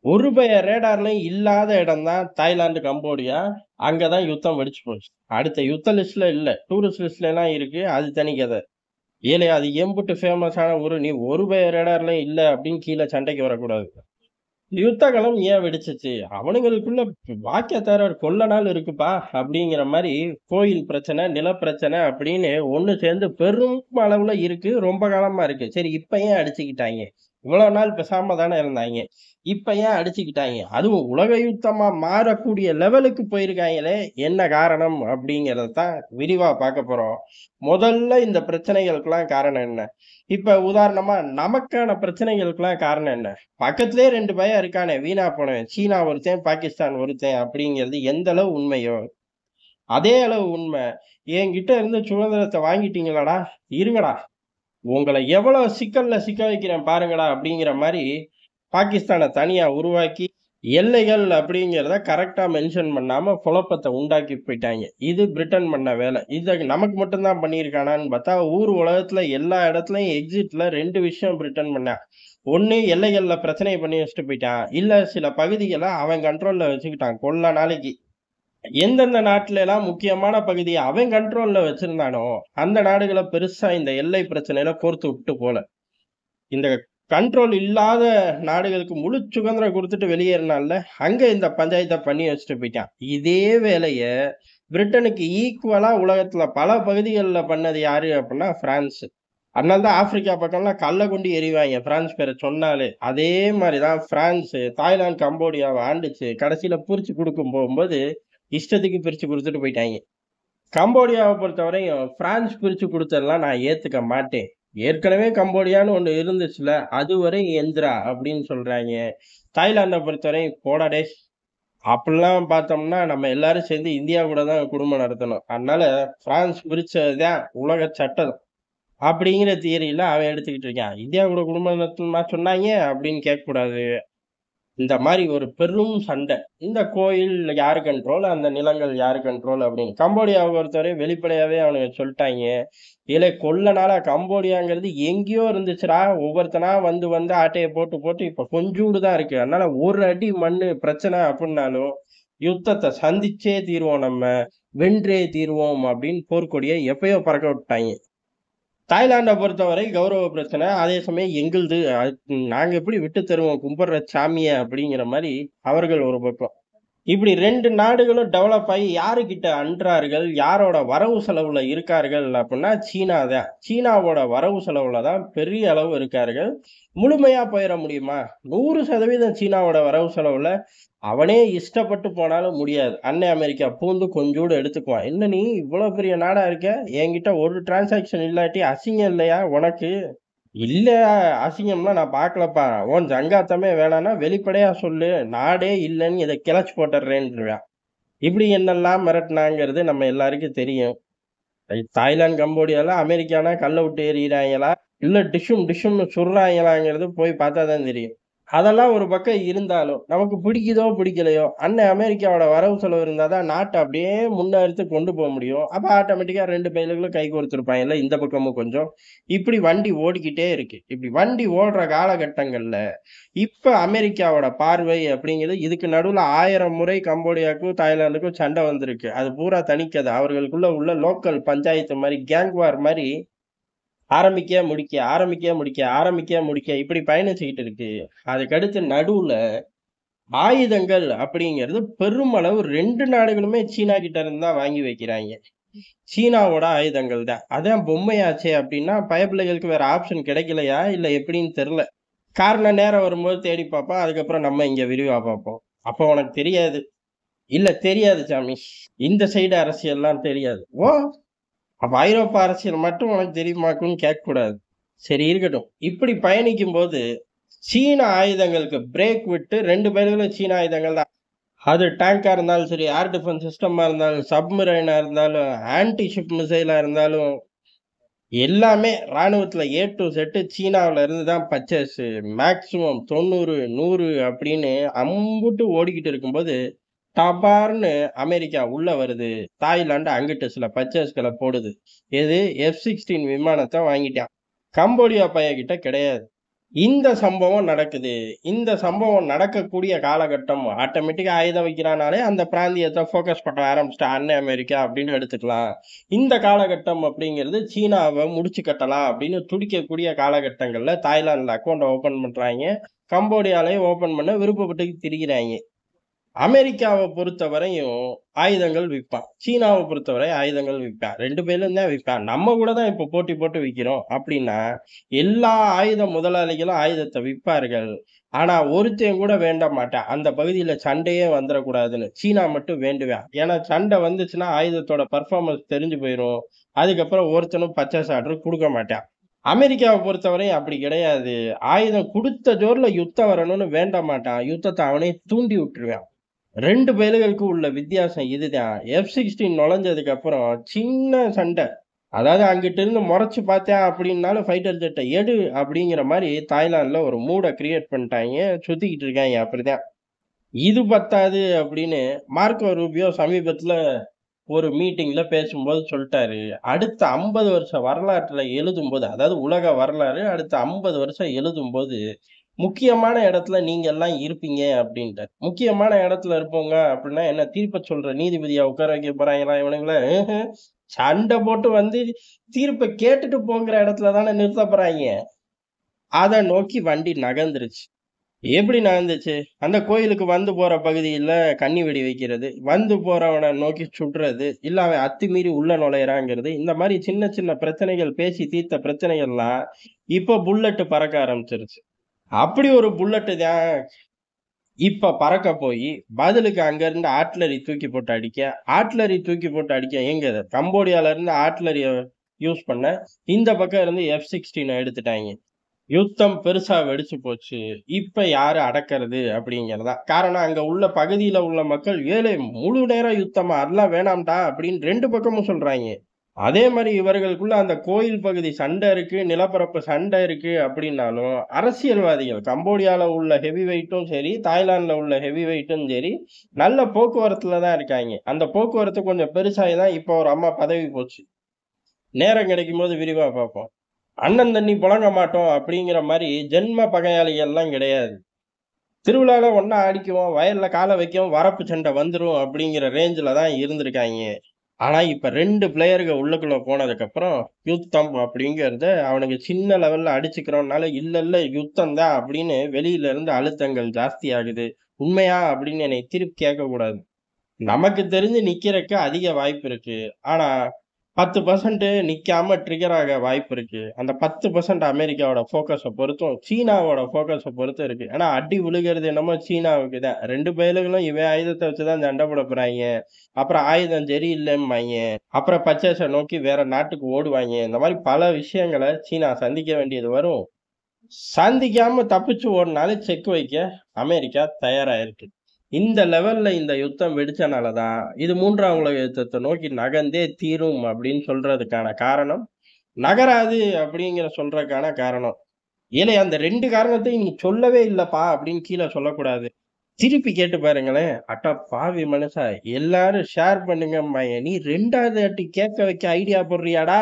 ஒரு ரேடார்லயும் இல்லாத இடம் தான் தாய்லாந்து, கம்போடியா. அங்க தான் யுத்தம் வெடிச்சு போச்சு. அடுத்த யுத்த லிஸ்ட்ல இல்ல. டூரிஸ்ட் லிஸ்ட்ல எல்லாம் இருக்கு. அது தனி கதை. ஏலே அது எம்புட்டு ஃபேமஸான ஊரு. நீ ஒரு ரேடார்லயும் இல்ல அப்படின்னு கீழ சண்டைக்கு வரக்கூடாது. யுத்த களம் ஏன் வெடிச்சுச்சு? அவனுங்களுக்குள்ள வாக்கேத்தார கொல்ல நாள் இருக்குப்பா அப்படிங்கிற மாரி கோயில் பிரச்சனை, நிலப்பிரச்சனை அப்படின்னு ஒண்ணு சேர்ந்து பெரும் அளவுல இருக்கு. ரொம்ப காலமா இருக்கு. சரி இப்ப ஏன் அடிச்சுக்கிட்டாய்ங்க? இவ்வளவு நாள் பேசாம தானே இருந்தாய்ங்க. இப்ப ஏன் அடிச்சுக்கிட்டாய்ங்க? அதுவும் உலக யுத்தமா மாறக்கூடிய லெவலுக்கு போயிருக்காங்களே! என்ன காரணம்? அப்படிங்கிறத தான் விரிவா பார்க்க போறோம். முதல்ல இந்த பிரச்சனைகளுக்கெல்லாம் காரணம் என்ன? இப்ப உதாரணமா நமக்கான பிரச்சனைகளுக்கெல்லாம் காரணம் என்ன? பக்கத்திலேயே 2 பையன் இருக்கானே வீணா போனவன். சீனா ஒருத்தன், பாகிஸ்தான் ஒருத்தன் அப்படிங்கிறது எந்த அளவு உண்மையோ, அதே அளவு உண்மை. என்கிட்ட இருந்து சுதந்திரத்த வாங்கிட்டீங்களாடா? இருங்கடா. உங்கள எவ்வளவு சிக்கல்ல சிக்க வைக்கிறேன் பாருங்கடா அப்படிங்கிற மாரி பாகிஸ்தான தனியா உருவாக்கி, எல்லைகள் அப்படிங்கிறத கரெக்ட்டா மென்ஷன் பண்ணாம குழப்பத்த உண்டாக்கி போயிட்டாய்ங்க. இது பிரிட்டன் பண்ண வேலை. இத நமக்கு மட்டும் தான் பண்ணியிருக்கானான்னு பார்த்தா, ஊர் உலகத்துல எல்லா இடத்துலயும் எக்ஸிட்ல 2 விஷயம் பிரிட்டன் பண்ணான். ஒண்ணு எல்லைகள்ல பிரச்சனைய பண்ணி வச்சுட்டு போயிட்டான். இல்ல சில பகுதிகள அவன் கண்ட்ரோல்ல வச்சுக்கிட்டான் கொள்ள நாளைக்கு. எந்தெந்த நாட்டுலலாம் முக்கியமான பகுதிய அவன் கண்ட்ரோல்ல வச்சிருந்தானோ, அந்த நாடுகள பெருசா இந்த எல்லை பிரச்சனையில கோர்த்து விட்டு போல. இந்த கண்ட்ரோல் இல்லாத நாடுகளுக்கு முழு சுதந்திரம் குடுத்துட்டு வெளியேறினான்ல, அங்க இந்த பஞ்சாயத்த பண்ணி வச்சுட்டு போயிட்டான். இதே வேலைய பிரிட்டனுக்கு ஈக்குவலா உலகத்துல பல பகுதிகள்ல பண்ணது யாரு அப்டின்னா பிரான்ஸ். அதனால தான் ஆப்பிரிக்கா பக்கம்லாம் கல்ல கொண்டு எறிவாய்ங்க பிரான்ஸ் பேர சொன்னாலே. அதே மாரி தான் பிரான்ஸ், தாய்லாந்து, கம்போடியாவ ஆண்டுச்சு. கடைசில பிரிச்சு குடுக்கும் போகும்போது, இஷ்டத்துக்கு பிரிச்சு குடுத்துட்டு போயிட்டாய்ங்க. கம்போடியாவ பொறுத்தவரையும் பிரான்ஸ் பிரிச்சு குடுத்ததெல்லாம் நான் ஏத்துக்க மாட்டேன். ஏற்கனவே கம்போடியான்னு ஒண்ணு இருந்துச்சுல்ல, அதுவரை எந்திரா அப்படின்னு சொல்றாய்ங்க. தாய்லாந்த பொறுத்தவரையும் போடா டேய்! அப்படிலாம் பார்த்தோம்னா, நம்ம எல்லாரும் சேர்ந்து இந்தியா கூட தான் குடும்பம் நடத்தணும். அதனால பிரான்ஸ் பிரிச்சது தான் உலக சட்டம். அப்படிங்கிற தியரில அவன் எடுத்துக்கிட்டு இருக்கான். இந்தியா கூட குடும்பம் நடத்தணுமா சொன்னாய்ங்க அப்படின்னு கேட்கக்கூடாது. இந்த மாரி ஒரு பெரும் சண்டை. இந்த கோயில் யாரு கண்ட்ரோல், அந்த நிலங்கள் யாரு கண்ட்ரோல் அப்படின்னு. கம்போடியாவ பொறுத்தவரை வெளிப்படையாவே அவனுங்க சொல்ட்டாய்ங்க. "ஏலே கொள்ள நாளா கம்போடியாங்கிறது எங்கேயோ இருந்துச்சுடா. ஒவ்வொருத்தனா வந்து வந்து ஆட்டைய போட்டு போட்டு இப்ப கொஞ்சூண்டு தான் இருக்கு. அதனால ஒரு அடி மண்ணு பிரச்சனை அப்புட்னாலும், யுத்தத்த சந்திச்சே தீருவோம் நம்ம. வென்றே தீருவோம்" அப்படின்னு போர்க்கொடிய எப்பயோ பறக்க விட்டுட்டாய்ங்க. தாய்லாந்த பொறுத்தவரை கௌரவ பிரச்சனை. அதே சமயம் எங்களுது. நாங்க எப்படி விட்டு தருவோம் கும்பிடுற சாமிய அப்படிங்கிற மாரி அவர்கள் ஒரு பக்கம். இப்படி 2 நாடுகளும் டெவலப் ஆயி யாருகிட்ட அன்றார்கள், யாரோட வரவு செலவுல இருக்கார்கள் அப்புட்ன்னா சீனா தான். சீனாவோட வரவு செலவுல தான் பெரிய அளவு இருக்கார்கள். முழுமையா போயிற முடியுமா? 100% சீனாவோட வரவு செலவுல அவனே இஷ்டப்பட்டு போனாலும் முடியாது. அண்ணன் அமெரிக்கா பூந்து கொஞ்சூண்டு எடுத்துக்குவான். "என்ன நீ இவ்வளோ பெரிய நாடா இருக்க, என்கிட்ட ஒரு டிரான்சாக்ஷன் இல்லாட்டி அசிங்கம் இல்லையா உனக்கு?" "இல்ல அசிங்கம்லாம் நான் பார்க்கலப்பா. உன் ஜங்காத்தமே வேணான்னா வெளிப்படையா சொல்லு. நாடே இல்லன்னு இத கிளச்சு போட்டுர்றேன்ருவான்." இப்படி என்னெல்லாம் மிரட்டுனாங்கிறது நம்ம எல்லாருக்கும் தெரியும். தாய்லாந்து, கம்போடியால அமெரிக்கானா கல்ல விட்டு எறியுறாய்ங்களா? இல்ல டிஷும் டிஷும்னு சுடுறாய்ங்களாங்கிறது போய் பார்த்தா தான் தெரியும். அதெல்லாம் ஒரு பக்கம் இருந்தாலும், நமக்கு பிடிக்குதோ, பிடிக்கலையோ, அண்ணன் அமெரிக்காவோட வரவு செலவு இருந்தா தான் நாட்ட அப்படியே முன்னெடுத்து கொண்டு போ முடியும். அப்ப ஆட்டோமேட்டிக்கா 2 பயலுகளும் கை கோர்த்திருப்பாய்ங்கல்ல, இந்த பக்கமும் கொஞ்சம். இப்படி வண்டி ஓடிக்கிட்டே இருக்கு. இப்படி வண்டி ஓடுற காலகட்டங்கள்ல, இப்ப அமெரிக்காவோட பார்வை அப்படிங்கிறது இதுக்கு நடுவுல 1000 முறை கம்போடியாவுக்கும், தாய்லாந்துக்கும் சண்டை வந்திருக்கு. அது பூரா தனிக்கதை. அவர்களுக்குள்ள உள்ள லோக்கல் பஞ்சாயத்து மாரி, கேங் வார் மாரி ஆரம்பிக்க, முடிக்க, ஆரம்பிக்க, முடிக்க, ஆரம்பிக்க, முடிக்க இப்படி பயணிச்சுக்கிட்டு இருக்கு. அதுக்கடுத்து நடுவுல ஆயுதங்கள் அப்படிங்கிறது பெருமளவு 2 நாடுகளுமே சீனா கிட்ட இருந்து தான் வாங்கி வைக்கிறாய்ங்க. சீனாவோட ஆயுதங்கள் தான். அதான் பொம்மையாச்சே அப்படின்னா, பயப்பிள்ளைகளுக்கு வேற ஆப்ஷன் கிடைக்கலையா? இல்ல எப்படின்னு தெரியல. காரணம் நேரம் வரும்போது தேடி பார்ப்போம். அதுக்கப்புறம் நம்ம இங்க விரிவா பார்ப்போம். அப்போ உனக்கு தெரியாது. இல்ல தெரியாது சாமி. இந்த சைடு அரசியல்லாம் தெரியாது. ஓ! அப்ப ஐரோப்பா அரசியல் மட்டும் உனக்கு தெரியுமாக்குன்னு கேட்கக்கூடாது. சரி இருக்கட்டும். இப்படி பயணிக்கும்போது, சீன ஆயுதங்களுக்கு பிரேக் விட்டு 2 பேர்களும் சீன ஆயுதங்கள் தான். அது டேங்கா இருந்தாலும் சரி, ஏர் டிஃபென்ஸ் சிஸ்டமா இருந்தாலும், சப்மரைனா இருந்தாலும், ஆன்டி ஷிப் மிசைலா இருந்தாலும், எல்லாமே ராணுவத்துல ஏ டூ இசட் சீனாவுல இருந்து தான் பர்ச்சேஸு. மேக்ஸிமம் 90, 100 அப்படின்னு அம்புட்டு ஓடிக்கிட்டு இருக்கும்போது, டபார்ன்னு அமெரிக்கா உள்ள வருது. தாய்லாந்து அங்கிட்டு சில பர்ச்சேஸ்கள போடுது. எது F-16 விமானத்த வாங்கிட்டான். கம்போடியா பையன்கிட்ட கிடையாது. இந்த சம்பவம் நடக்குது. இந்த சம்பவம் நடக்கக்கூடிய காலகட்டம் ஆட்டோமேட்டிக்கா ஆயுதம் வைக்கிறானாலே அந்த பிராந்தியத்த ஃபோக்கஸ் பண்ண ஆரம்பிச்சுட்டா அண்ணன் அமெரிக்கா அப்படின்னு எடுத்துக்கலாம். இந்த காலகட்டம் அப்படிங்கிறது சீனாவ முடிச்சு கட்டலாம் அப்படின்னு துடிக்கக்கூடிய காலகட்டங்கள்ல தாய்லாந்துல அக்கவுண்ட் ஓப்பன் பண்றாய்ங்க. கம்போடியாலயும் ஓப்பன் பண்ண விருப்பப்பட்டு திரிகிறாய்ங்க. அமெரிக்காவ பொறுத்தவரையும் ஆயுதங்கள் விப்பான். சீனாவ பொறுத்தவரை ஆயுதங்கள் விப்பான். 2 பேர்லும் தான் விப்பான். நம்ம கூட தான் இப்ப போட்டி போட்டு விக்கிறோம் அப்படின்னா, எல்லா ஆயுத முதலாளிகளும் ஆயுதத்த விப்பார்கள். ஆனா ஒருத்தன் கூட வேண்ட மாட்டான். அந்த பகுதியில சண்டையே வந்துறக்கூடாதுன்னு. சீனா மட்டும் வேண்டுவான். ஏன்னா சண்டை வந்துச்சுன்னா ஆயுதத்தோட பெர்ஃபார்மன்ஸ் தெரிஞ்சு போயிரும். அதுக்கப்புறம் ஒருத்தனும் பர்ச்சேஸ் ஆர்டர் குடுக்க மாட்டான். அமெரிக்காவ பொறுத்தவரையும் அப்படி கிடையாது. ஆயுதம் குடுத்த ஜோர்ல யுத்தம் வரணும்னு வேண்ட மாட்டான். யுத்தத்த அவனே தூண்டி விட்டுருவான். 2 பயலுகளுக்கும் உள்ள வித்தியாசம் இதுதான். F-16 நுழைஞ்சதுக்கு அப்புறம் சின்ன சண்டை. அதாவது அங்கிட்டு இருந்து முறைச்சு பார்த்தேன் அப்படின்னாலும் ஃபைட்டர் ஜெட்ட எடு அப்படிங்கிற மாரி தாய்லாந்துல ஒரு மூட கிரியேட் பண்ணிட்டாய்ங்க. சுத்திக்கிட்டு இருக்காய்ங்க அப்படிதான். இது பத்தாது அப்படின்னு மார்க்கோ ரூபியோ சமீபத்துல ஒரு மீட்டிங்ல பேசும்போது சொல்ட்டாரு. அடுத்த 50 வருஷ வரலாற்றுல எழுதும்போது, அதாவது உலக வரலாறு அடுத்த 50 வருஷம் எழுதும்போது, முக்கியமான இடத்துல நீங்க எல்லாம் இருப்பீங்க அப்படின்ட்டாரு. முக்கியமான இடத்துல இருப்போங்க அப்படின்னா என்ன தீர்ப்ப சொல்ற நீதிபதியா உட்கார வைக்க போறாங்களா இவனுங்கள? சண்டை போட்டு வந்து தீர்ப்ப கேட்டுட்டு போங்கிற இடத்துல தானே நிறுத்த போறாய்ங்க. அத நோக்கி வண்டி நகர்ந்துருச்சு. எப்படி நடந்துச்சு? அந்த கோயிலுக்கு வந்து போற பகுதியில கண்ணி வெடி வைக்கிறது, வந்து போறவன நோக்கி சுடுறது, இல்ல அவன் அத்துமீறி உள்ள நுழையறாங்கிறது, இந்த மாரி சின்ன சின்ன பிரச்சனைகள் பேசி தீர்த்த பிரச்சனைகள்லாம், இப்ப புல்லட் பறக்க ஆரம்பிச்சிருச்சு. அப்படி ஒரு புல்லட் தான் இப்ப பறக்க போயி, பதிலுக்கு அங்க இருந்து ஆர்ட்டிலரி தூக்கி போட்டு அடிக்க, ஆர்ட்டிலரி தூக்கி போட்டு அடிக்க எங்க கம்போடியால இருந்து ஆர்ட்டிலரிய யூஸ் பண்ண, இந்த பக்கம் இருந்து F-16 எடுத்துட்டாய்ங்க. யுத்தம் பெருசா வெடிச்சு போச்சு. இப்ப யாரு அடக்குறது அப்படிங்கிறது தான். காரணம் அங்க உள்ள பகுதியில உள்ள மக்கள், "ஏலே முழு நேர யுத்தமா? அதெல்லாம் வேணாம்டா" அப்படின்னு 2 பக்கமும் சொல்றாய்ங்க. அதே மாரி இவர்களுக்குள்ள அந்த கோயில் பகுதி சண்டை இருக்கு, நிலப்பரப்பு சண்டை இருக்கு அப்படின்னாலும், அரசியல்வாதிகள் கம்போடியால உள்ள ஹெவி வெயிட்டும் சரி, தாய்லாந்துல உள்ள ஹெவி வெயிட்டும் சரி, நல்ல போக்குவரத்துல தான் இருக்காய்ங்க. அந்த போக்குவரத்து கொஞ்சம் பெருசாகி தான் இப்ப ஒரு அம்மா பதவி போச்சு. நேரம் கிடைக்கும்போது விரிவா பார்ப்போம். அண்ணன் தண்ணி புழங்க மாட்டோம் அப்படிங்கிற மாரி ஜென்ம பகையாளிகள்லாம் கிடையாது. திருவிழால ஒண்ணா ஆடிக்குவோம், வயல்ல கால வைக்கவும், வரப்பு சண்டை வந்துரும் அப்படிங்கிற ரேஞ்சுல தான் இருந்திருக்காய்ங்க. ஆனா, இப்ப 2 பிளேயர்க உள்ளுக்குள்ள போனதுக்கப்புறம், யுத்தம் அப்படிங்கிறத அவனுங்க சின்ன லெவல்ல அடிச்சுக்கிறோம்னால, இல்ல இல்ல யுத்தம் தான் அப்படின்னு வெளியில இருந்து அழுத்தங்கள் ஜாஸ்தியாகுது. உண்மையா? அப்படின்னு என்னைய திருப்பி கேட்கக்கூடாது. நமக்கு தெரிஞ்சு நிக்கிறக்கு அதிக வாய்ப்பு இருக்கு. ஆனா 10% நிக்காம ட்ரிகர் ஆக வாய்ப்பு இருக்கு. அந்த 10% அமெரிக்காவோட ஃபோக்கஸ பொறுத்தும், சீனாவோட ஃபோக்கஸ பொறுத்தும் இருக்கு. ஆனா அடி விழுகிறது என்னமோ சீனாவுக்கு தான். 2 பயலுகளும் இவன் ஆயுதத்த வச்சு தான் சண்டை போட போறாய்ங்க. அப்புறம் ஆயுதம் சரியில்லம்பாய்ங்க. அப்புறம் பர்ச்சேஸ நோக்கி வேற நாட்டுக்கு ஓடுவாய்ங்க. இந்த மாரி பல விஷயங்கள சீனா சந்திக்க வேண்டியது வரும். சந்திக்காம தப்பிச்சு ஓடுனாலும் செக் வைக்க அமெரிக்கா தயாரா இருக்கு. இந்த லெவல்ல இந்த யுத்தம் வெடிச்சனால தான், இது 3ஆம் உலக யுத்தத்த நோக்கி நகர்ந்தே தீரும் அப்படின்னு சொல்றதுக்கான காரணம், நகராது அப்படிங்கிற சொல்றதுக்கான காரணம். ஏலே அந்த 2 காரணத்தையும் நீ சொல்லவே இல்லப்பா அப்படின்னு கீழ சொல்லக்கூடாது. திருப்பி கேட்டு பாருங்களேன். அட பாவி மனுஷா! எல்லாரும் ஷேர் பண்ணுங்கம்பாய்ங்க. நீ 2வது வாட்டி கேட்க வைக்க ஐடியா போடுறியாடா?